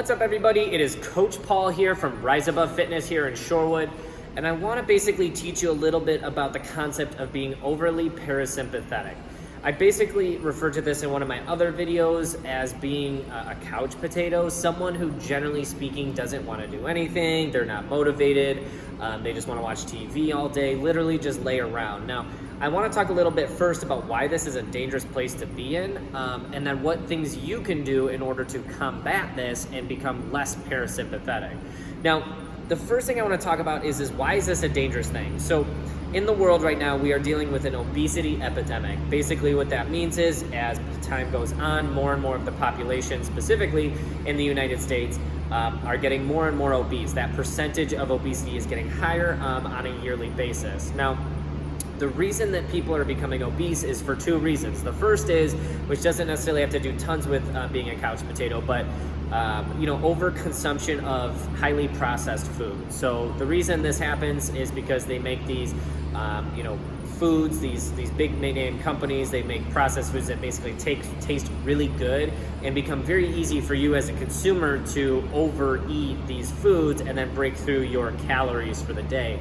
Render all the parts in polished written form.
What's up, everybody? It is Coach Paul here from Rise Above Fitness here in Shorewood, and I want to basically teach you a little bit about the concept of being overly parasympathetic. I basically refer to this in one of my other videos as being a couch potato, someone who generally speaking doesn't want to do anything, they're not motivated, they just want to watch TV all day, literally just lay around. Now, I want to talk a little bit first about why this is a dangerous place to be in, and then what things you can do in order to combat this and become less parasympathetic. Now, the first thing I want to talk about is why is this a dangerous thing? So, in the world right now, we are dealing with an obesity epidemic. Basically, what that means is, as time goes on, more and more of the population, specifically in the United States, are getting more and more obese. That percentage of obesity is getting higher on a yearly basis. Now, the reason that people are becoming obese is for two reasons. The first is, which doesn't necessarily have to do tons with being a couch potato, but overconsumption of highly processed food. So the reason this happens is because they make these, foods, these big name companies, they make processed foods that basically taste really good and become very easy for you as a consumer to overeat these foods and then break through your calories for the day.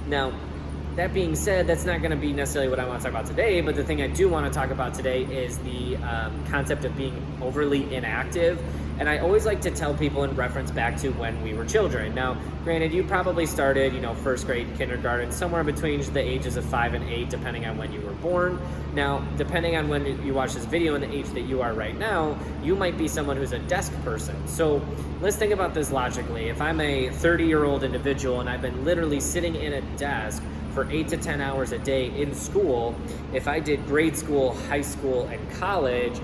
Now, that being said, that's not going to be necessarily what I want to talk about today, but the thing I do want to talk about today is the concept of being overly inactive. And I always like to tell people in reference back to when we were children. Now, granted, you probably started, first grade, kindergarten, somewhere between the ages of 5 and 8, depending on when you were born. Now, depending on when you watch this video and the age that you are right now, you might be someone who's a desk person. So let's think about this logically. If I'm a 30-year-old individual and I've been literally sitting in a desk for 8 to 10 hours a day in school, if I did grade school, high school, and college,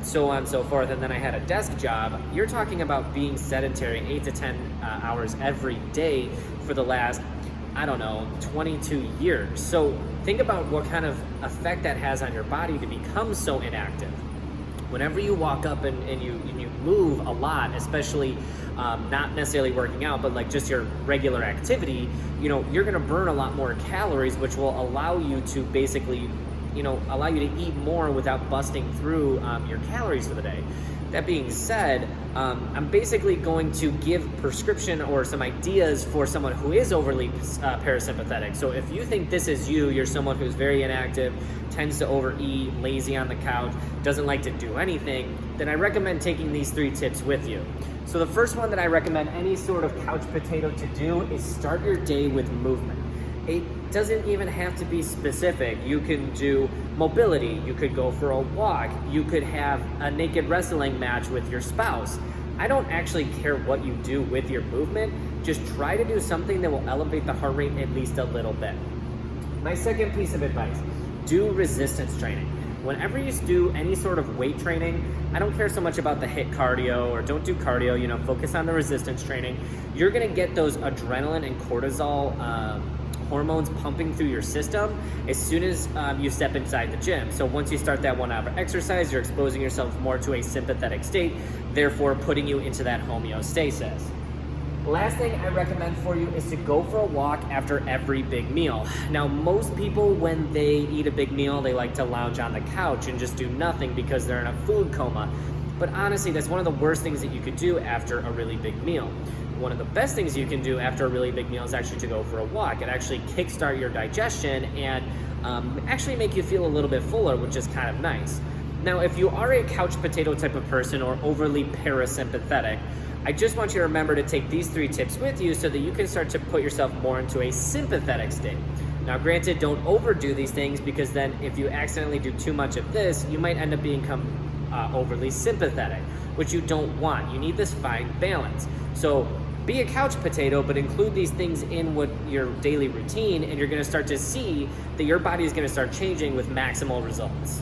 so on and so forth, and then I had a desk job, you're talking about being sedentary 8 to 10 hours every day for the last, 22 years. So think about what kind of effect that has on your body to become so inactive. Whenever you walk up and you move a lot, especially not necessarily working out, but like just your regular activity, you're gonna burn a lot more calories, which will allow you to basically allow you to eat more without busting through your calories for the day. That being said, I'm basically going to give prescription or some ideas for someone who is overly parasympathetic. So if you think this is you're someone who's very inactive, tends to overeat, lazy on the couch, doesn't like to do anything, then I recommend taking these 3 tips with you. So the first one that I recommend any sort of couch potato to do is start your day with movement. It doesn't even have to be specific. You can do mobility, you could go for a walk, you could have a naked wrestling match with your spouse. I don't actually care what you do with your movement, just try to do something that will elevate the heart rate at least a little bit. My second piece of advice, do resistance training. Whenever you do any sort of weight training, I don't care so much about the HIIT cardio or don't do cardio, focus on the resistance training. You're gonna get those adrenaline and cortisol hormones pumping through your system as soon as you step inside the gym. So once you start that 1 hour exercise, you're exposing yourself more to a sympathetic state, therefore putting you into that homeostasis. Last thing I recommend for you is to go for a walk after every big meal. Now, most people, when they eat a big meal, they like to lounge on the couch and just do nothing because they're in a food coma. But honestly, that's one of the worst things that you could do after a really big meal. One of the best things you can do after a really big meal is actually to go for a walk. It actually kickstart your digestion and actually make you feel a little bit fuller, which is kind of nice. Now, if you are a couch potato type of person or overly parasympathetic, I just want you to remember to take these 3 tips with you so that you can start to put yourself more into a sympathetic state. Now, granted, don't overdo these things, because then if you accidentally do too much of this, you might end up becoming overly sympathetic, which you don't want. You need this fine balance. So be a couch potato, but include these things in your daily routine, and you're gonna start to see that your body is gonna start changing with maximal results.